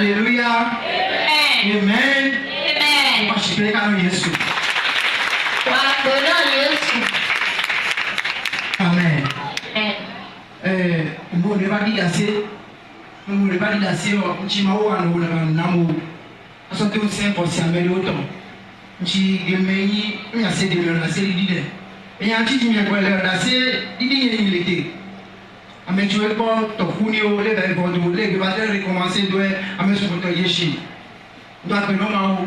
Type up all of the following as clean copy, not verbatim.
Alléluia. Amen. Moi, je suis quand Jésus. Amen. Mo ne ba di dase. Mo ne ba di dase o nchima wo anu na namo. Aso te unse ko si amele oto. Nchi gemenyi nya se de na se di de. Enya nchi mi ko le dase di ni milité. Ame joué pour Tokuni ou les Belgodo, les batteurs recommencer doit ame sur votre yeshi. Doit que non maou.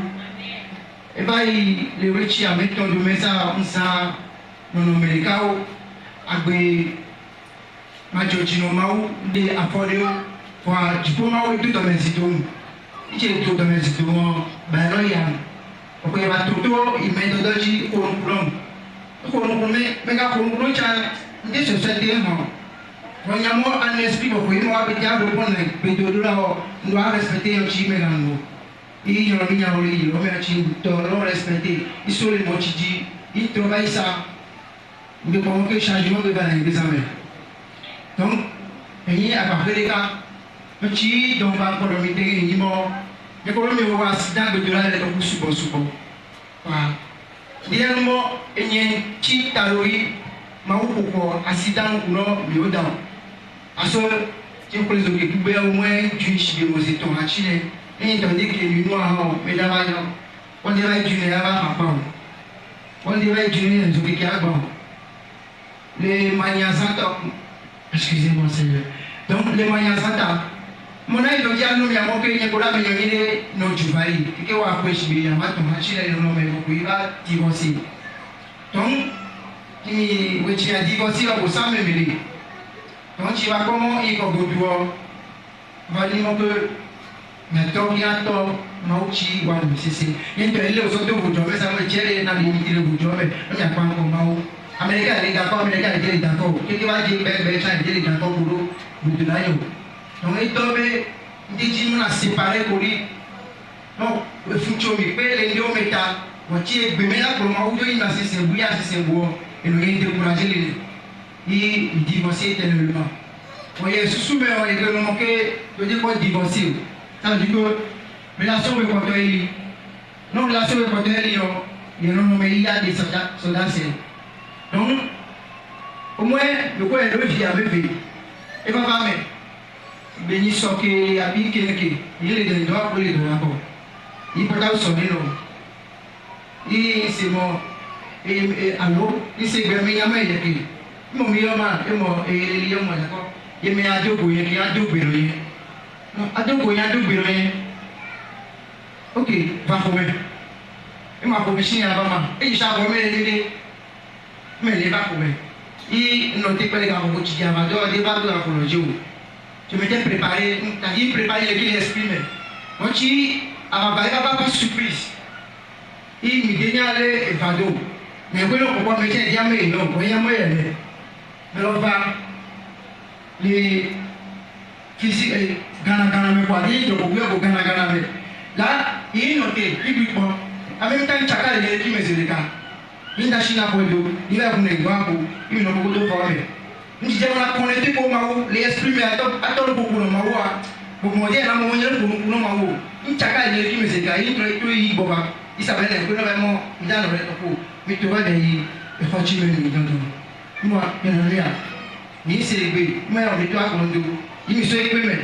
Et bah les riches ame ton de mesa unsa non americao agbe majojino maou de affordeo pour diplôme ou tout dans mes études. Il tout dans mes études bah non ya. Opo ya batoto i methodology ko no mais ga ko no cha ndé société non. Quand il y a un esprit qui est mort, il y a un peu de douleur, on doit respecter un petit peu. Il y a un peu de respecter. Il faut les motiver. Il travaille ça. Il faut que le changement de les amène. Donc, il y a à partir des cas, un petit donc va pour le métier, il est mort. Il y a quand même un accident de douleur, il est beaucoup souvent. Voilà. Il y a un mot, il y a un petit taloï, mais pourquoi accident ou non, il y a un aso tí o pèsè òkè gbígbé ọmọ ẹ ju ìṣìlè mọ̀sí tàn àti rẹ̀ lẹ́yìn ìtọ́jú kìlẹ̀ nínú àwọn mẹ́dáwá yọ wọ́n lè ráì ju ní ẹ̀rọ àpapọ̀ wọ́n lè ráì ju ní ẹ̀zọ́ kékeré àgbà les manières santa excusez-moi Seigneur donc les manières santa mon aïe donc y'a nous y'a mon pays n'écoute pas mais y'a mis nos juvailles kékeré wà pé ìṣìlè yà má tàn àti rẹ̀ nínú mẹ́rin kò yí bá divorcer donc kí ni wẹ́tí yà divorcer wà kò sá mẹ́mẹ́lẹ́. Donc tu vas comment il faut va dire que maintenant il y a tort mauchi wa c'est il y a des choses de vous mais ça me tient dans les limites de vous mais il y a pas encore mau Américain est d'accord Américain est d'accord qui va dire ben ça est d'accord pour vous de là donc il tombe dit nous a séparé pour lui non le futur mais les deux méta voici bemela pour mau de il a c'est bouilla c'est beau et nous il décourager les il divorce éternellement. Voyez, sous mais on est vraiment que dire quoi divorcer. Ça veut dire que relation avec votre éli. Non, relation avec votre éli, il y a non mais il y a des soldats. Donc, au moins, le quoi est le vie avec lui. Et va pas mettre. Béni soké, habit kéké. Il est des doigts pour les doigts encore. Il peut pas sonner non. Il c'est mort. Et allô, il s'est bien mis à main il mo mi yoma emo ele yoma ko yeme adogo ye ki adogbero ye no adogbero ye okay va ko me e ma ko me sin ya ba ma e sa ko me le ba ko me i no te pele ga ko ti ja ma do de ba do ko lo je o je m'étais préparé t'as dit préparer le qu'il exprime on ti ava ba pas surprise i mi denyale e vado mais ko lo ko me ti dia me no ko ya mo ye alors va les physiques Ghana me quoi dit donc vous Ghana me là il noté publiquement en même temps chacun les qui me se cas il n'a china pour deux il va vous négocier il ne peut pas former nous disons la connecter pour maou les exprimer attends pour le maou pour moi dire la maou pour nous maou il chacun les qui me se cas il peut il boba il s'appelle que vraiment il a le pour mais tu vois des il faut tu me donc moi je ne rien ni célébrer mais on est toi comme nous il me souhaite mais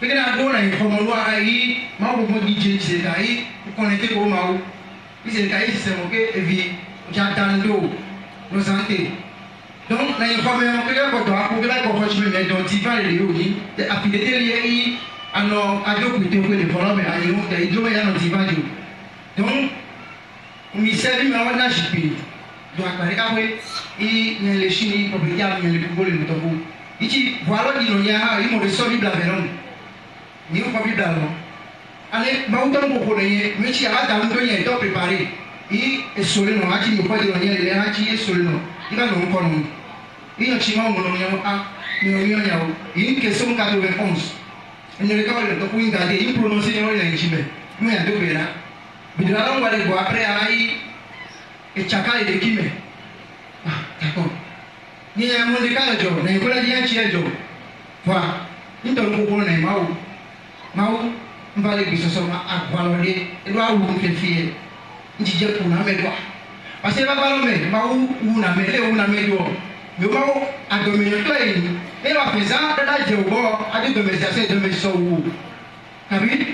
fait que la bonne il faut me voir aí ma pour moi DJ c'est aí connecter pour maou il c'est aí c'est mon que vie j'attends nos santé donc la information que pour toi pour que la conférence mais donc tu vas les réunir affinité liée alors à deux côtés que les problèmes à y ont des jours il y a notre divage donc mi servi mais on a chipé donc après après il y a les chini propriétaires il y a les people le topo ici voilà dit non il y a il me reçoit bible avec nous ni pas bible alors allez ba autant beaucoup de mais si à dans le il est préparé il est sur le nom à qui me pas dire il est à qui est sur le nom il va nous connaître il y a chima mon nom a il question 91 il ne regarde le topo il garde il prononce le nom il chime mais à deux là mais de là on va le voir après aïe et chacun est qui met d'accord ni ya mo de ka jo na ko la dia chi jo fa ni to ko ko na mau va les bisos à valorer et doit où que fier dit pour na me doit parce que va valorer ma ou na me do me ma a dominer toi et va faisant da je bo a de domesticité de me so kabi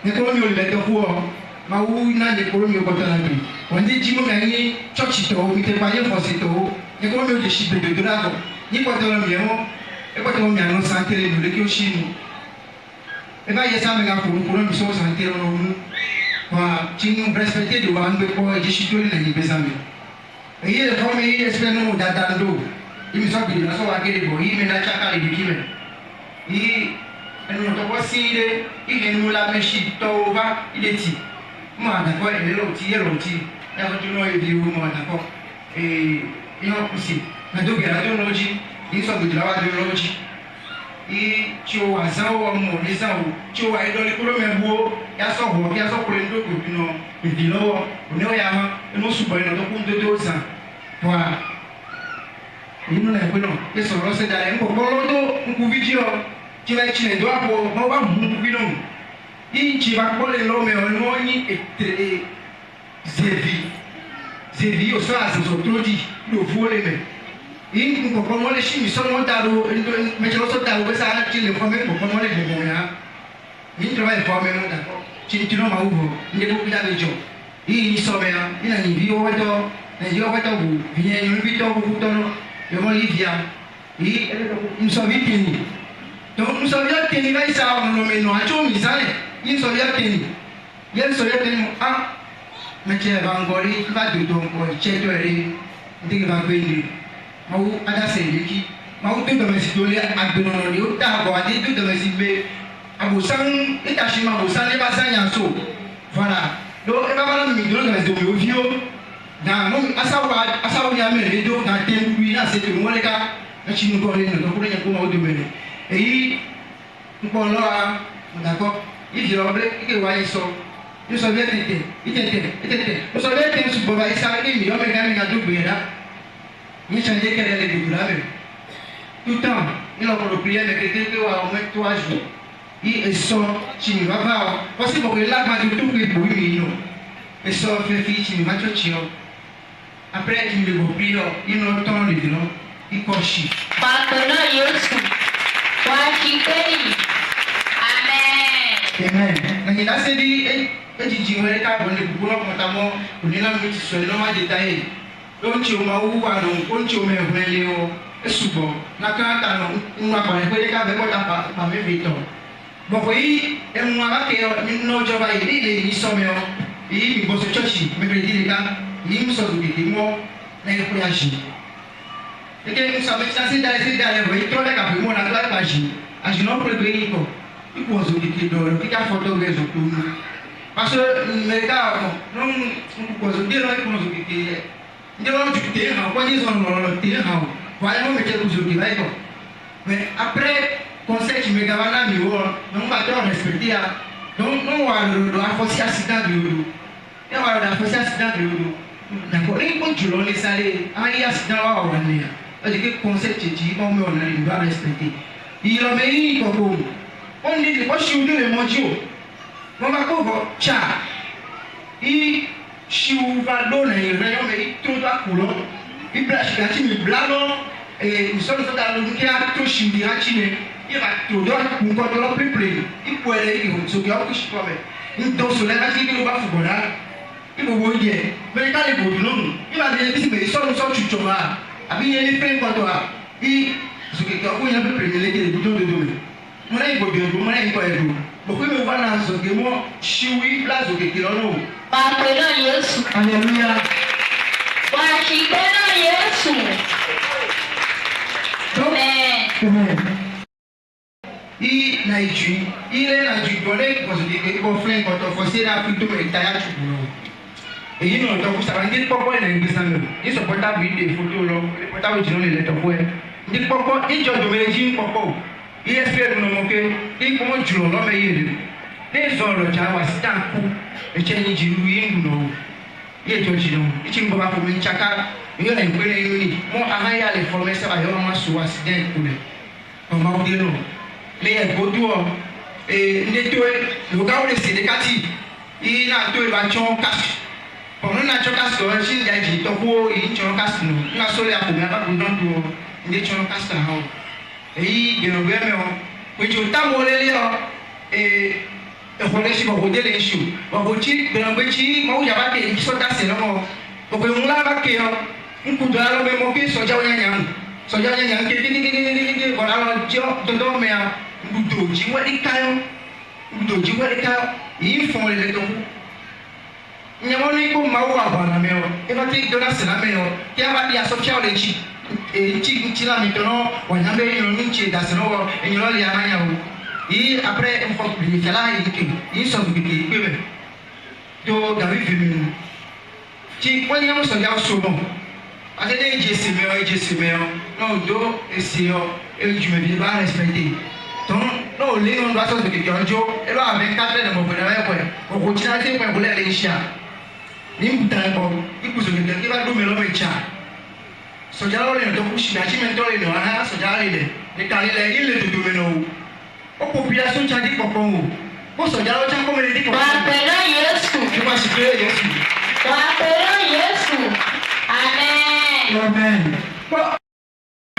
ne ko mi o le to ko ma ou na de ko mi o ko ta na bi on dit jimo ga ni church to mi te pa ye for se to ne ko mi o de shi be de do ni ko to mi mo e ko to mi anu santere no le ki o shi ni e ba ye sa me ga ko mi so santere no mu wa chinu respecter de wa ngbe ko je shi to le ni be sa me e ye ko mi ye se no da da do i mi so bi na so wa ke de bo i me na chaka le bi me i enu to ko si de i enu la me shi to va i de ti mo ada ko e lo ti e ko ti no e bi wo mo ada ko io così na do ga do no ji i so bi la wa do no ji i cho wa za wo mo ni za wo cho wa ido le kuro me bo ya so ho ya so kuro ndo ko no e di lo o ne ya ma no su bo no to kun do za wa ni no le no e so ro se da le ko lo do ku video ti va ci ne do apo ma wa mu ku no i ci va ko le lo me o no ni e zevi o so aso tro di lo vuole me in ko mo le shi mi so mo da ro me lo so da ro be sa ti le ko me ko mo le go ya in trova il fome mo da ko ci no ma uvo ne ko da be jo i so me ya ina ni vi o to ne yo ko to bu vi ne ni vi to bu to no yo mo li via i in so vi tini to in so vi tini vai sa no me no a cho mi sa in so vi tini yen so vi tini me che vangori va do ko che to eri ndi va quindi mau ada sendiri mau tu dalam situasi agbeno ni o ta bo adi tu dalam sibe abusan itashi ma abusan le basa nya so voilà do e ba bala mi do dalam do mi ovio na mo asawa ya me do na tem kui na se tu mo le ka na chinu ko le no ko le ko mo do me e ko lo a d'accord il dit robe que wa iso yo so bien itete yo so bien su bo va isa ke mi yo me ga do bera ni changer que elle est de là même tout temps il a pour prier mais que wa au moins 3 jours il sort chini va parce que pour là ma tout que pour lui non et sort fait fi chini va chio après il le prier il no temps de non il cochi Pardonne Yesu kwa kikeni amen na ni da se di e jiji wele ka bo le bu no ko ta mo ni na mi ti so no ma de tai don chi o ma wu wa no on chi o me hwele o esubo na ka ta no nwa ba e pe ka be ko ta pa me vito bo ko yi e nwa ba ke ni no jo ba yi ni so me o yi mi bo so chochi me be di ka ni mi so di mo na e ko ya shi e ke mi so me sa si da le bo yi to le ka bi mo na la ka shi a shi no pre be yi ko i ko so di do ki ka foto ge so tu parce me ka no ko so di no ko so di ndi lo jukte ha kwa ni son lo te ha wa mo me che ku jukte vai ko mais après conseil me ga na mi wo no ba to respecter no wa do afosi accident bi wo e wa do afosi accident bi wo na ko ni ko julo le sare ai accident wa ni ya o di ke conseil ti mo me ona ni ba respecter i lo me ni ko ko on ni ko shi u le mo ji o mo ba ko bo cha i shiuva dona e reyo me todo akulo ibra shigati mi blalo e so so da lu ki a to shindi ha chine i ba to do ku ko do lo priple i puele i so ki o ku shikome ndo so le ba ti ki lo ba fubola i bo wo ye me ka le bo no i ba de ti me so chucho ma abi ye ni pen ko to a i so ki ko ya priple le ke do me mo na i bo do mo na i ko e do bo ko me ba na so ke mo shiwi plazo ke ki lo no Pardonne Yesu. Alléluia. Pardonne Yesu. Amen. I na iju. Ile na iju dole ko so de ko friend ko to for say na fit to me tire to bro. E no to ku sa ngi popo na ngi sanu. I so porta video photo lo. Porta we jino le to ko e. Ngi popo i jo do me jin popo. I espere no mo ke i ko mo juro lo me yele. Ne zo lo ja wa stanku. Echenyi jiru yin no ye to jino ichimbo ba ko min chaka yo na ngwele yuni mo ahaya le formation ba yo ma su accident kule o ma udi no le e godu o ndetoe lokawo le sedekati ina toe ba chon kas ono na chon kas ko shi daji to ko yi chon kas no na so le akoma ba ko don do nde chon kas ta ho geno be me ho ko jo ta mo le le ho ko le shi ko de le shi ko chi geno be chi mo ya ba ke so ta se no mo ko mo la ba ke ho nku do alo be mo ke so ja nya ke ni ko alo jo do me a budoji wadi kayo yi fon le to nyamo ni ko mawo abana me o e ba ti do na se na me o ke ba dia so chia o le chi chi la mi to no wa nya be yo ni chi da se no e nyo le amanya o yi après en faut bi kala yi so bi ki pe be do da vi vi chi ko ni mo so ja so bon ate de je se me o no do e si o e ju me bi ba respecter donc no le on doit se que yo elo avec 4 de mo bena we ko ko china te ko bole le sha ni mbuta ko ikuzo ke ke ba do me lo me cha so ja lo le to ku shi na chi men to le no ana so ja le ni ka le ile do me no o population cha di ko ko o so ja lo cha ko me di ko wa pero Yesu ki ba shi ke Yesu amen ko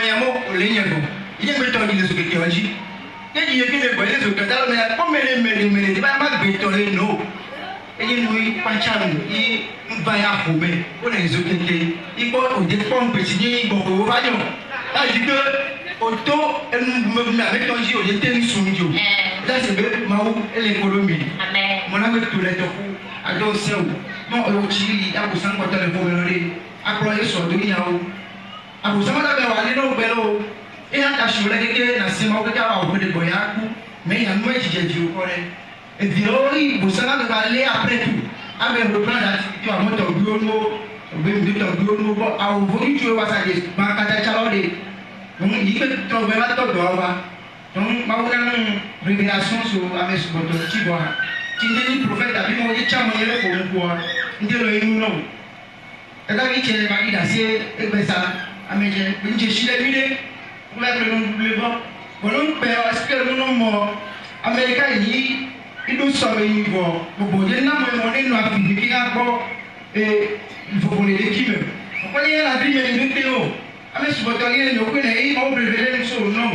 ya mo le nyago ile me to di le so ke waji eji ye kile kwa Yesu kadalo me ko mele ba ma gbe to le no eji nu pachan I ba ya ko me o na Yesu keke ipo o de pompe ti ni gbogbo ba yo la ji ke o to enu me avec ton ji o de ten sunjo da se be ma o ele kolomi amen mo na me to le to ku ado se o mo o chi abu san ko to le ko me re akro Yesu do ya o abu san da be wa ni no be lo ina ta shule keke na sima o kaka wa de boyaku me ya no ejijeji o kore e diroi busana ga le après tout abe reprendre l'activité à moto biono be ndito biono bo a o vori tu wa sa de ma kata chalode donc il que to be ma to do wa donc ma una révélation sur avec ce boto ti bo ti ni prophète abi mo di chamo yele ko ko ndelo inu no e da mi chele ma ida se e besa ameje nje shile mide le bon bon pe asker no mo America yi idu so me bo bo je na mo ne no afi ki ga bo il faut qu'on les équipe ko ni la bi me ni te o ame su bo to ni no ko ne I mo brevele so no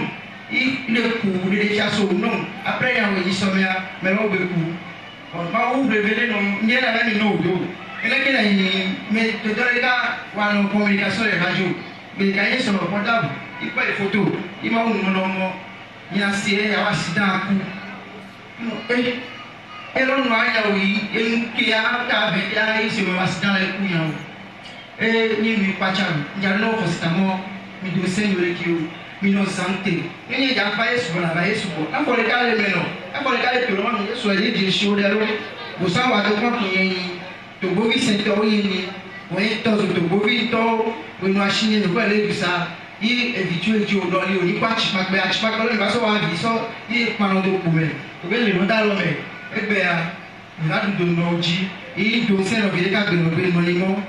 I le ku de cha so no après ya we so me me lo be ku on ma u brevele no ni na la ni no do ele ke na ni me to do ga wa no communication de radio me ka ye so portable ipa photo ima unu no mo ya sie ya wasida ku no elo no aya wi enke ya ka be ya isi mo wasida le ku ya ni mi pacha ya no fostamo mi do senhor ki o mi no sante ni ya pa Yesu na ba Yesu bo na ko le ka le meno na ko le ka le to no Yesu le di show de lo bo sa wa do ko yin to bo vi sente o yin ni to to bo vi to we no ashine no ko le bisa I habitué di o do li o ni pa chi pa lo ni ba so wa bi so I pa no do ku me to be le no da lo me egbe ya na do no ji I do se no bi ka gbe no be no ni mo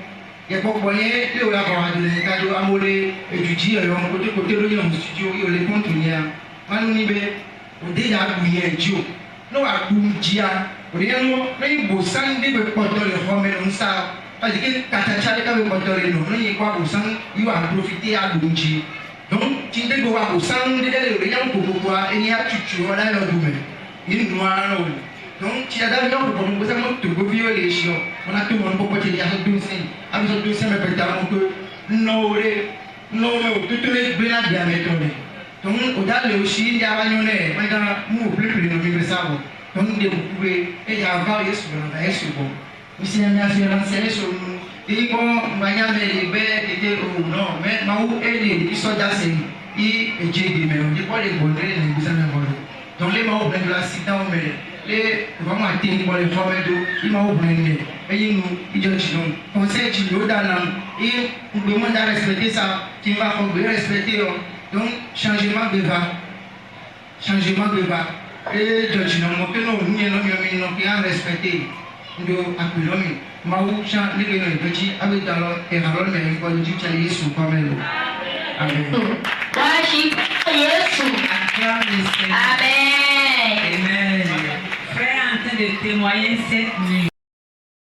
ye popo ye le o la ba wa do le ka do amole ejuji yo mo ko te lo ni mo studio yo le kontu ni ya manu ni be o de ya du ye ji o no wa du ji ya o ye no na I bo san de be ko to le ho me no sa parce que kata chale ka be potore no ni kwa busan you are profiter a dunji donc tinde go wa busan de le yan ko kwa eni a chuchu wala yo dume ni noa no donc ti ada yo ko mo busan mo to go violation ona to mo ko ti ya do sin a so do sin me pe ta mo ko no me to le bena dia me to ne donc o da le o shi dia ba nyo ne ma ga mu plus no mi be sabo donc de ku be e ya va Yesu na Yesu bo Misi na assurance so iko mbanya me be kete o no me mau ele iso jase I ejegi me o ko le bonre na bisa me bolo donc le mau ben la sita o me le vamos a tin ko le fomedo I mau ben ne eyinu ijo chino conseil chi yo dana I ngbe mo da respecter ça qui va faut bien respecter donc changement de va et jo chino mo ke no ni no mi no ki a respecter ndo akulomi mau sha ni ke no beji abi dalo e halon me ko ji chali Yesu ko melo amen worship Yesu amen amen de témoigner cette nuit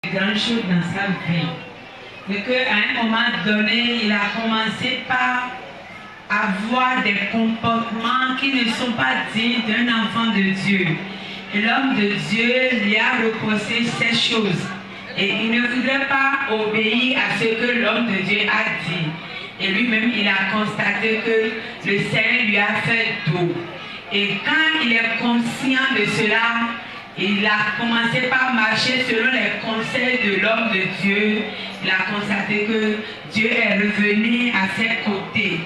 de grandes choses dans sa vie. Et qu'à un moment donné, il a commencé par avoir des comportements qui ne sont pas dignes d'un enfant de Dieu. Et l'homme de Dieu lui a reproché ces choses. Et il ne voudrait pas obéir à ce que l'homme de Dieu a dit. Et lui-même, il a constaté que le Seigneur lui a fait dos. Et quand il est conscient de cela, il a commencé par marcher selon les conseils de l'homme de Dieu. Il a constaté que Dieu est revenu à ses côtés.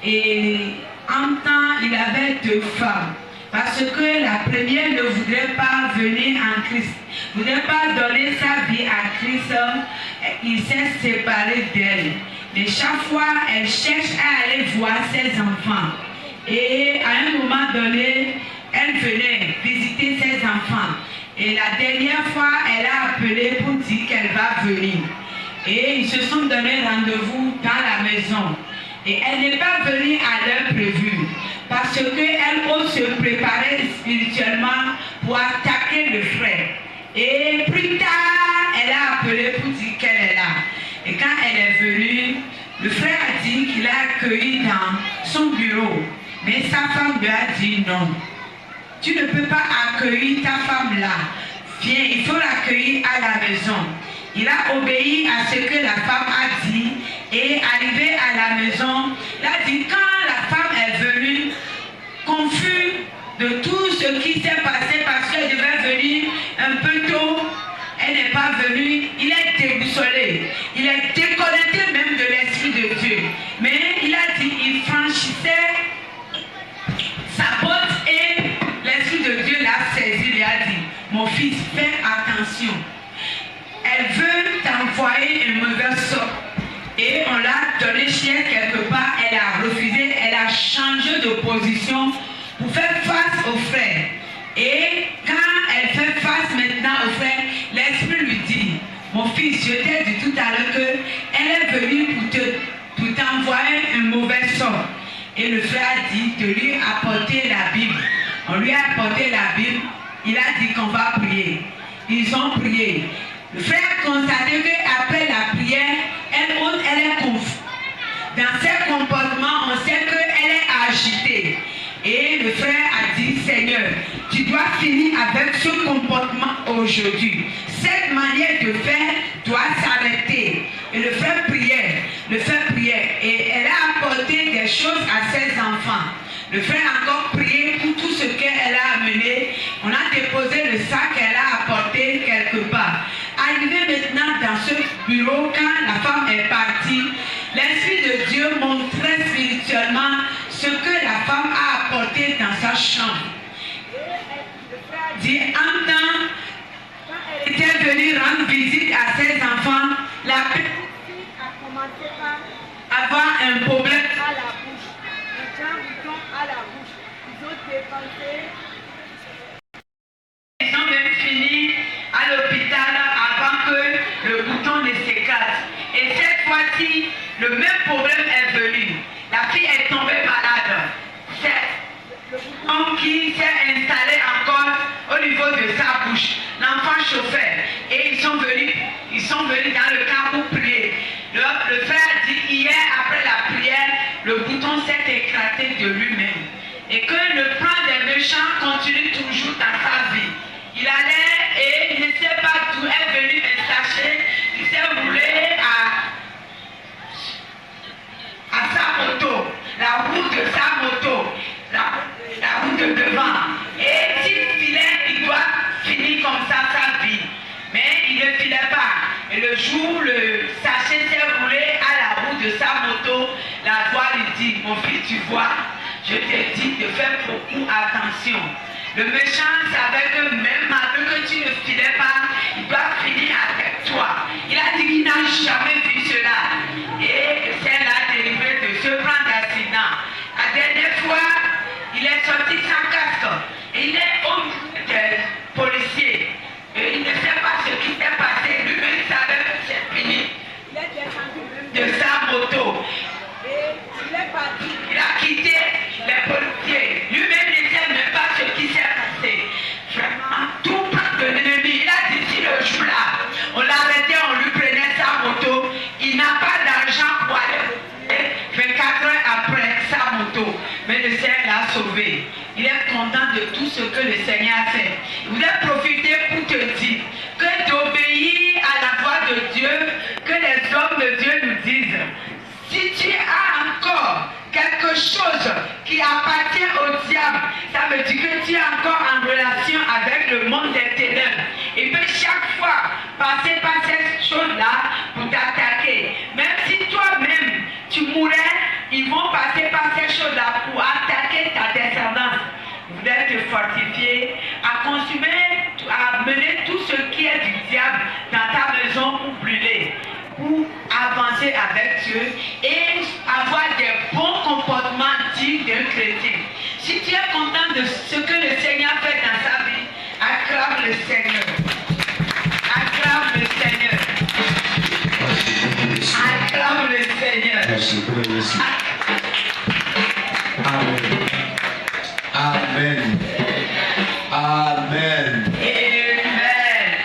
Et en temps, il avait 2 femmes. Parce que la première ne voudrait pas venir en Christ, ne voudrait pas donner sa vie à Christ. Il s'est séparé d'elle. Mais chaque fois, elle cherche à aller voir ses enfants. Et à un moment donné, elle venait visiter ses enfants. Et la dernière fois, elle a appelé pour dire qu'elle va venir. Et ils se sont donné rendez-vous dans la maison. Et elle n'est pas venue à l'heure prévue. Parce qu'elle ose se préparer spirituellement pour attaquer le frère. Et plus tard, elle a appelé pour dire qu'elle est là. Et quand elle est venue, le frère a dit qu'il a accueilli dans son bureau. Mais sa femme lui a dit non. Tu ne peux pas accueillir ta femme là. Viens, il faut l'accueillir à la maison. Il a obéi à ce que la femme a dit. Et arrivé à la maison, il a dit quand la femme est venue, confus de tout ce qui s'est passé parce qu'elle devait venir un peu tôt, elle n'est pas venue, il est déboussolé, il est déconnecté même de l'Esprit de Dieu. Mais il a dit, il franchissait sa porte et l'Esprit de Dieu l'a saisi, il a dit, mon fils, fais attention. Elle veut t'envoyer une mauvaise sorte. Et on l'a donné chez elle quelque part, elle a refusé, elle a changé de position pour faire face au frère. Et quand elle fait face maintenant au frère, l'Esprit lui dit, mon fils, je t'ai dit tout à l'heure qu'elle est venue pour t'envoyer une mauvaise sorte. Et le frère a dit de lui apporter la Bible. On lui a apporté la Bible, il a dit qu'on va prier. Ils ont prié. Le frère a constaté qu'après la prière, elle est confuse. Dans ses comportements, on sait qu'elle est agitée. Et le frère a dit, Seigneur, tu dois finir avec ce comportement aujourd'hui. Cette manière de faire doit s'arrêter. Et le frère priait, et elle a apporté des choses à ses enfants. Le frère a encore prié pour tout ce qu'elle a amené. On a déposé le sac qu'elle a apporté quelque part. Arrivé maintenant dans ce bureau, quand la femme est partie, l'Esprit de Dieu montrait spirituellement ce que la femme a apporté dans sa chambre. Dit, en temps, quand elle était venue rendre visite à ses enfants, la petite fille a commencé à avoir un problème à la bouche. Les gens bouton à la bouche. Ils ont dépensé. Ils ont même fini à l'hôpital avant que le bouton ne s'éclate. Et cette fois-ci, le même problème est venu. La fille est tombée malade. C'est le bouton qui s'est installé encore au niveau de sa bouche. L'enfant chauffait. Et ils sont venus dans le camp pour prier. Le frère a dit, hier, après la prière, le bouton s'est éclaté de lui-même. Et que le plan des méchants continue toujours dans sa vie. Il allait et il ne sait pas d'où est venu un sachet. Il s'est roulé à sa moto, la roue de sa moto, la roue de devant. Et s'il filait, il doit finir comme ça sa vie. Mais il ne filait pas. Et le jour où le sachet s'est roulé à la roue de sa moto, la voix lui dit, mon fils, tu vois, je t'ai dit de faire beaucoup attention. Le méchant savait que même malgré que tu ne filais pas, il doit finir avec toi. Il a dit qu'il n'a jamais vu cela. Et c'est l'a délivré de ce plan d'accident. La dernière fois, il est sorti sans casque. Et il est au milieu des policiers. Et il ne sait pas ce qui s'est passé. Lui-même savait que c'est fini. Il est descendu de sa moto. Et il est parti. Il a quitté les policiers. Lui-même ne sait même pas ce qui s'est passé. Vraiment, tout part de l'ennemi. ce que le Seigneur a fait. Je voudrais profiter pour te dire que d'obéir à la voix de Dieu, que les hommes de Dieu nous disent. Si tu as encore quelque chose qui appartient au diable, ça veut dire que tu es encore en relation avec le monde des ténèbres. Il peut chaque fois passer par cette chose-là pour t'attaquer. Même si toi-même tu mourrais, ils vont passer par ces choses-là pour attaquer ta descendance. Je voudrais te fortifier à consumer, à mener tout ce qui est du diable dans ta maison pour brûler, pour avancer avec Dieu et avoir des bons comportements dignes d'un chrétien. Si tu es content de ce que le Seigneur fait dans sa vie, acclame le Seigneur. Acclame le Seigneur. Acclame le Seigneur. Merci. Amen. Amen. Amen.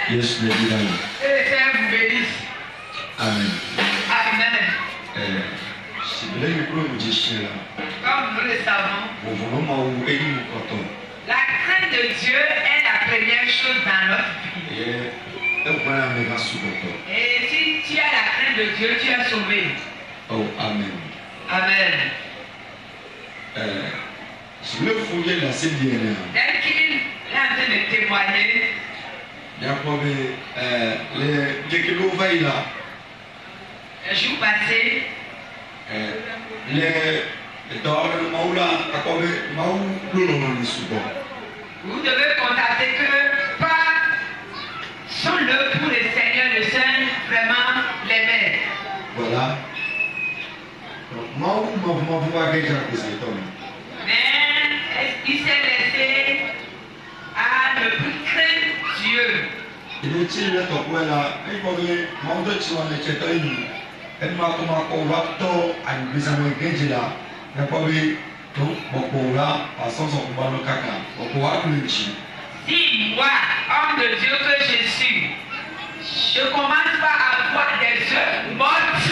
Yes, le Dieu. Que le Seigneur vous bénisse. Amen. Amen. Si vous voulez le musicien là, Comme nous le savons, vous voulez m'avoir élu mon canton. la crainte de Dieu est la première chose dans notre vie. Et vous prenez un méga sous-canton. Et si tu as la crainte de Dieu, tu es sauvé. Oh, Amen. Amen. Si vous voulez fouiller la scène bien là, Dès qu'il est en train de témoigner, il y a quoi les kilos vaillent là, le jour passé, les dehors de Maoula, à quoi Maou, l'on est souvent. vous devez constater que pas sont le pour le Seigneur, le Seigneur vraiment les met. Voilà. Maou, m'en voit déjà que c'est homme. Mais il s'est laissé à ne plus craindre Dieu. Il est il là, toi là, il faut que mon Dieu soit le chétain. Elle m'a comment on va tout à une maison de là. Il faut que tout mon là, à son combat le caca. On pourra plus le chier. Si moi, homme de Dieu que je suis, je commence pas à voir des œuvres mortes,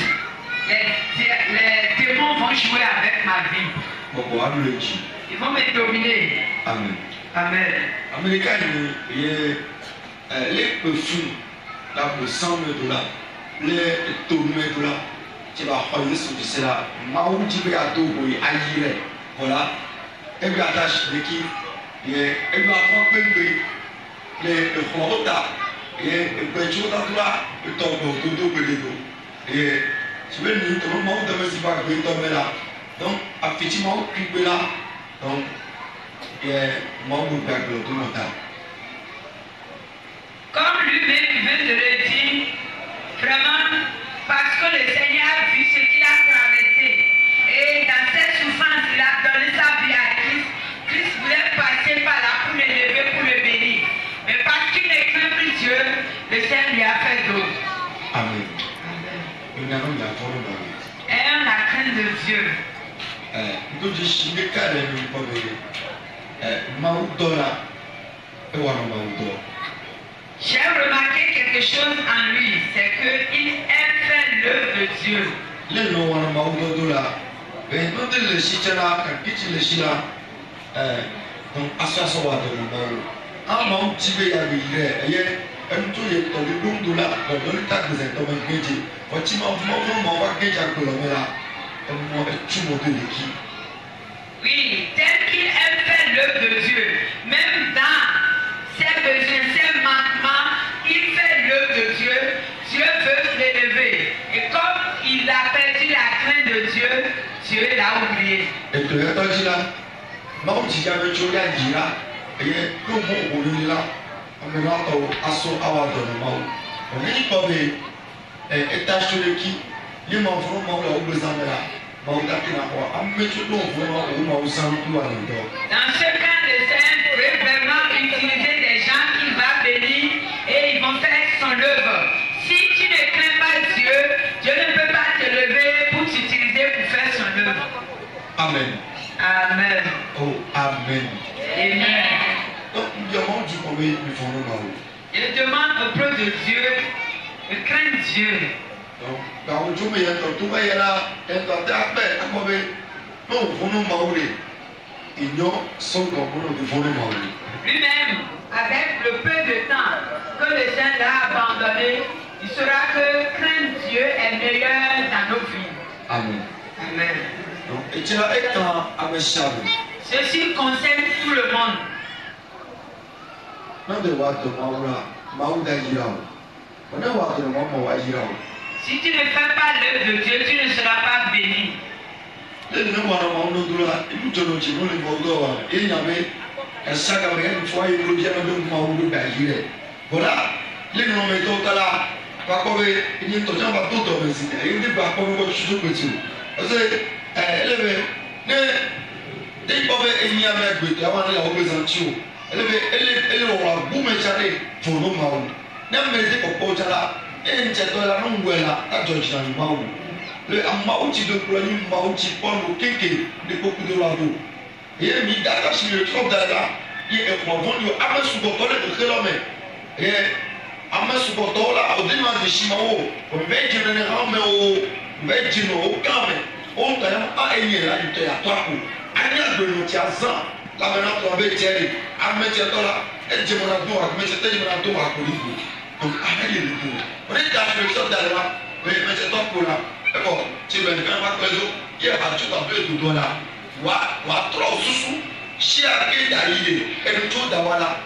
les démons vont jouer avec ma vie. On pourra plus le chier. Ils vont me dominer. Amen. Amen. Américain, il y a les perfumes, là pour $100 les tournées $, tu vas regarder ce que c'est là. Maou, tu vas tout pour y aller. Voilà. Et puis attache l'équipe. Et puis après, les chorota. Et puis tu vas là, le temps de tout le dos. Et tu veux dire, tout le monde devait s'y faire tomber là. Donc, effectivement, tu peux là. Donc, comme lui-même vient de le dire, vraiment, parce que le Seigneur a vu ce qu'il a traversé. Et dans cette souffrance, il a donné sa vie à Christ. Christ voulait passer par là pour le lever, pour le bénir. Mais parce qu'il ne craint plus Dieu, le Seigneur lui a fait d'autres. Amen. Ayons la crainte de Dieu. J'ai remarqué quelque chose en lui, c'est qu'il aime faire l'œuvre de Dieu. Oui, tel qu'il aime faire l'œuvre de Dieu, même dans ses besoins, ses manquements, il fait l'œuvre de Dieu, Dieu veut l'élever. Et comme il a perdu la crainte de Dieu, Dieu l'a oublié. Dans ce cas, le Seigneur pourrait vraiment utiliser des gens qu'il va bénir et ils vont faire son œuvre. Si tu ne crains pas Dieu, Dieu ne peut pas te lever pour t'utiliser pour faire son œuvre. Amen. Amen. Oh, Amen. Amen. Donc, nous demandons du premier, nous faisons nous. Je demande au peuple de Dieu de craindre Dieu. Donc, quand vous jouez, tout va y aller, et quand tu as fait, non, vous nous m'aurez. ils n'ont son gommon de voler ma vie. Lui-même, avec le peu de temps que le Seigneur l'a abandonné, il saura que craindre Dieu est meilleur dans nos vies. Amen. Amen. Donc, et tu as été à mes chambres. Ceci concerne tout le monde. Non de voir de Maouda Yirao. On a voir de Maouda Yirao. Si tu ne fais pas l'œuvre de Dieu, tu ne seras pas béni. Les gens qui ont dit que nous sommes les Maouda, il y avait un sac à rien, une fois il y a un Maouda Yirao. Voilà, les gens qui ont dit là, par contre, il y a un temps où tout le monde est ici. Il y a par contre, je suis petit. Parce que, les pauvres, il y a un peu de temps, il y a un peu de temps. Ele wa bume chale fono mawu na mmerede kɔkɔ chala ɛnkyɛtɔ la no ngwɛla adzɔdzi na mawu le amawu tsi do kplɔ ni mawu tsi pɔnu keke de kpoku do la do eye mi da ka si le trɔ da la ye ekpɔvɔ ni o ame sugbɔtɔ le keke lɔ me ye ame sugbɔtɔ la o de ma de si ma wo o bɛ dzi ne hã me o bɛ dzi no o gã me o ŋutɔ ya a enye la yi tɔ ya tɔ ako anya gbɛnu tsi azã. La maintenant tu avais tiré, amène-toi là, et tu m'as donné, amène-toi à Colico. Donc, amène-le tout. On est dans le sol d'aller mais mets-toi pour là. D'accord, tu vas faire ma réseau, il y a un tout à fait de toi là. Wa trop sous, chier à qui d'aller, et le tout d'avoir là.